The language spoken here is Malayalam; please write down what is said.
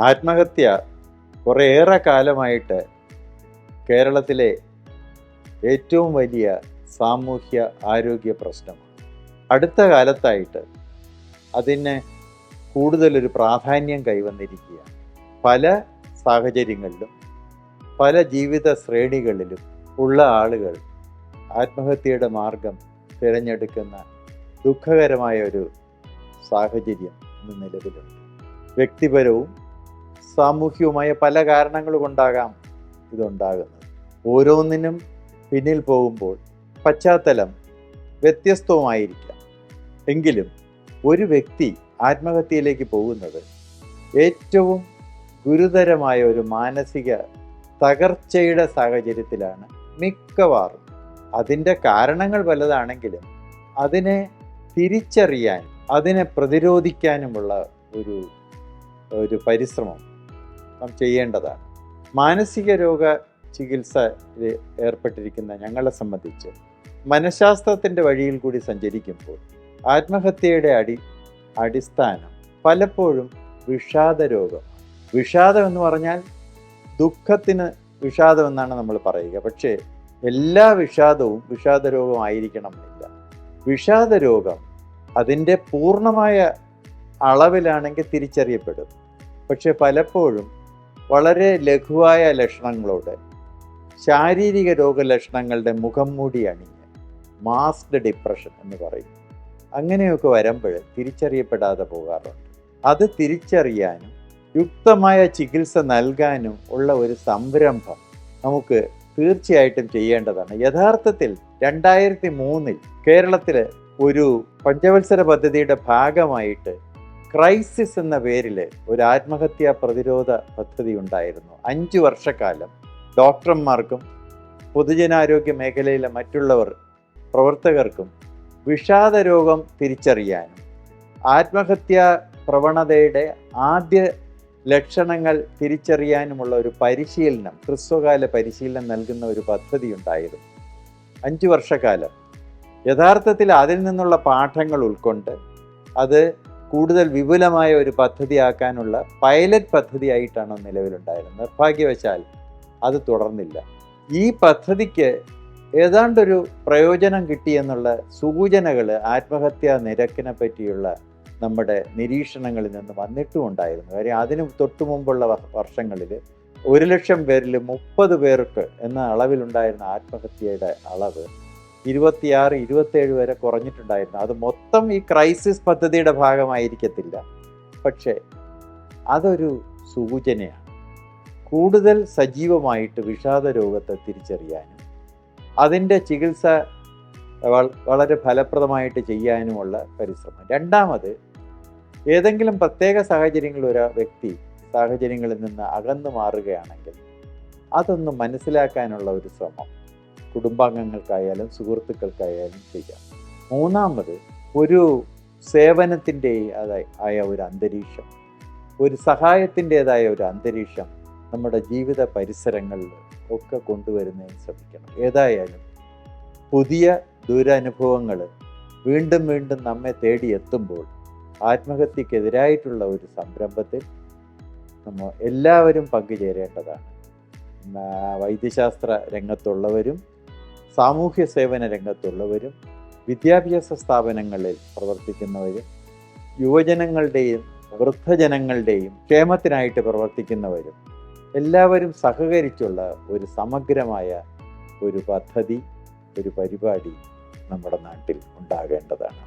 ആത്മഹത്യ കുറേയേറെ കാലമായിട്ട് കേരളത്തിലെ ഏറ്റവും വലിയ സാമൂഹ്യ ആരോഗ്യ പ്രശ്നമാണ്. അടുത്ത കാലത്തായിട്ട് അതിന് കൂടുതലൊരു പ്രാധാന്യം കൈവന്നിരിക്കുകയാണ്. പല സാഹചര്യങ്ങളിലും പല ജീവിത ശ്രേണികളിലും ഉള്ള ആളുകൾ ആത്മഹത്യയുടെ മാർഗം തിരഞ്ഞെടുക്കുന്ന ദുഃഖകരമായ ഒരു സാഹചര്യം ഇന്ന് നിലവിലുണ്ട്. വ്യക്തിപരവും സാമൂഹ്യവുമായ പല കാരണങ്ങൾ കൊണ്ടാകാം ഇതുണ്ടാകുന്നത്. ഓരോന്നിനും പിന്നിൽ പോകുമ്പോൾ പശ്ചാത്തലം വ്യത്യസ്തവുമായിരിക്കാം. എങ്കിലും ഒരു വ്യക്തി ആത്മഹത്യയിലേക്ക് പോകുന്നത് ഏറ്റവും ഗുരുതരമായ ഒരു മാനസിക തകർച്ചയുടെ സാഹചര്യത്തിലാണ് മിക്കവാറും. അതിൻ്റെ കാരണങ്ങൾ പലതാണെങ്കിലും അതിനെ തിരിച്ചറിയാൻ, അതിനെ പ്രതിരോധിക്കാനുമുള്ള ഒരു പരിശ്രമം നാം ചെയ്യേണ്ടതാണ്. മാനസിക രോഗ ചികിത്സ ഏർപ്പെട്ടിരിക്കുന്ന ഞങ്ങളെ സംബന്ധിച്ച് മനഃശാസ്ത്രത്തിൻ്റെ വഴിയിൽ കൂടി സഞ്ചരിക്കുമ്പോൾ ആത്മഹത്യയുടെ അടിസ്ഥാനം പലപ്പോഴും വിഷാദരോഗം. വിഷാദം എന്ന് പറഞ്ഞാൽ ദുഃഖത്തിന് വിഷാദം എന്നാണ് നമ്മൾ പറയുക. പക്ഷേ എല്ലാ വിഷാദവും വിഷാദരോഗമായിരിക്കണമെന്നില്ല. വിഷാദരോഗം അതിൻ്റെ പൂർണ്ണമായ അളവിലാണെങ്കിൽ തിരിച്ചറിയപ്പെടും. പക്ഷെ പലപ്പോഴും വളരെ ലഘുവായ ലക്ഷണങ്ങളോടെ ശാരീരിക രോഗലക്ഷണങ്ങളുടെ മുഖം മൂടി അണിഞ്ഞ് മാസ്ക്ഡ് ഡിപ്രഷൻ എന്ന് പറയും. അങ്ങനെയൊക്കെ വരുമ്പോൾ തിരിച്ചറിയപ്പെടാതെ പോകാറുണ്ട്. അത് തിരിച്ചറിയാനും യുക്തമായ ചികിത്സ നൽകാനും ഉള്ള ഒരു സംരംഭം നമുക്ക് തീർച്ചയായിട്ടും ചെയ്യേണ്ടതാണ്. യഥാർത്ഥത്തിൽ 2003 കേരളത്തിൽ ഒരു പഞ്ചവത്സര പദ്ധതിയുടെ ഭാഗമായിട്ട് ക്രൈസിസ് എന്ന പേരിൽ ഒരു ആത്മഹത്യാ പ്രതിരോധ പദ്ധതി ഉണ്ടായിരുന്നു. 5 വർഷക്കാലം ഡോക്ടർമാർക്കും പൊതുജനാരോഗ്യ മേഖലയിലെ പ്രവർത്തകർക്കും വിഷാദരോഗം തിരിച്ചറിയാനും ആത്മഹത്യാ പ്രവണതയുടെ ആദ്യ ലക്ഷണങ്ങൾ തിരിച്ചറിയാനുമുള്ള ഒരു പരിശീലനം, ഹ്രസ്വകാല പരിശീലനം നൽകുന്ന ഒരു പദ്ധതി ഉണ്ടായിരുന്നു. 5 വർഷക്കാലം യഥാർത്ഥത്തിൽ അതിൽ നിന്നുള്ള പാഠങ്ങൾ ഉൾക്കൊണ്ട് അത് കൂടുതൽ വിപുലമായ ഒരു പദ്ധതിയാക്കാനുള്ള പൈലറ്റ് പദ്ധതിയായിട്ടാണ് നിലവിലുണ്ടായിരുന്നത്. നിർഭാഗ്യവശാൽ അത് തുടർന്നില്ല. ഈ പദ്ധതിക്ക് ഏതാണ്ടൊരു പ്രയോജനം കിട്ടിയെന്നുള്ള സൂചനകൾ ആത്മഹത്യാ നിരക്കിനെ പറ്റിയുള്ള നമ്മുടെ നിരീക്ഷണങ്ങളിൽ നിന്ന് വന്നിട്ടുമുണ്ടായിരുന്നു. കാര്യം അതിന് തൊട്ടു മുമ്പുള്ള വർഷങ്ങളിൽ 1,00,000 പേരിൽ 30 പേർക്ക് എന്ന അളവിലുണ്ടായിരുന്ന ആത്മഹത്യയുടെ അളവ് 26-27 വരെ കുറഞ്ഞിട്ടുണ്ടായിരുന്നു. അത് മൊത്തം ഈ ക്രൈസിസ് പദ്ധതിയുടെ ഭാഗമായിരിക്കത്തില്ല, പക്ഷേ അതൊരു സൂചനയാണ്. കൂടുതൽ സജീവമായിട്ട് വിഷാദ രോഗത്തെ തിരിച്ചറിയാനും അതിൻ്റെ ചികിത്സ വളരെ ഫലപ്രദമായിട്ട് ചെയ്യാനുമുള്ള പരിശ്രമം. രണ്ടാമത്, ഏതെങ്കിലും പ്രത്യേക സാഹചര്യങ്ങളിൽ ഒരു വ്യക്തി സാഹചര്യങ്ങളിൽ നിന്ന് അകന്നു മാറുകയാണെങ്കിൽ അതൊന്ന് മനസ്സിലാക്കാനുള്ള ഒരു ശ്രമം കുടുംബാംഗങ്ങൾക്കായാലും സുഹൃത്തുക്കൾക്കായാലും ചെയ്യാം. മൂന്നാമത്, ഒരു സേവനത്തിൻ്റെതായ ഒരു അന്തരീക്ഷം, ഒരു സഹായത്തിൻ്റെതായ ഒരു അന്തരീക്ഷം നമ്മുടെ ജീവിത പരിസരങ്ങളിൽ ഒക്കെ കൊണ്ടുവരുന്നതിന് ശ്രമിക്കണം. ഏതായാലും പുതിയ ദുരനുഭവങ്ങൾ വീണ്ടും വീണ്ടും നമ്മെ തേടിയെത്തുമ്പോൾ ആത്മഹത്യക്കെതിരായിട്ടുള്ള ഒരു സംരംഭത്തിൽ നമ്മൾ എല്ലാവരും പങ്കുചേരേണ്ടതാണ്. വൈദ്യശാസ്ത്ര രംഗത്തുള്ളവരും സാമൂഹ്യ സേവന രംഗത്തുള്ളവരും വിദ്യാഭ്യാസ സ്ഥാപനങ്ങളിൽ പ്രവർത്തിക്കുന്നവരും യുവജനങ്ങളുടെയും വൃദ്ധജനങ്ങളുടെയും ക്ഷേമത്തിനായിട്ട് പ്രവർത്തിക്കുന്നവരും എല്ലാവരും സഹകരിച്ചുള്ള ഒരു സമഗ്രമായ ഒരു പദ്ധതി, ഒരു പരിപാടി നമ്മുടെ നാട്ടിൽ ഉണ്ടാകേണ്ടതാണ്.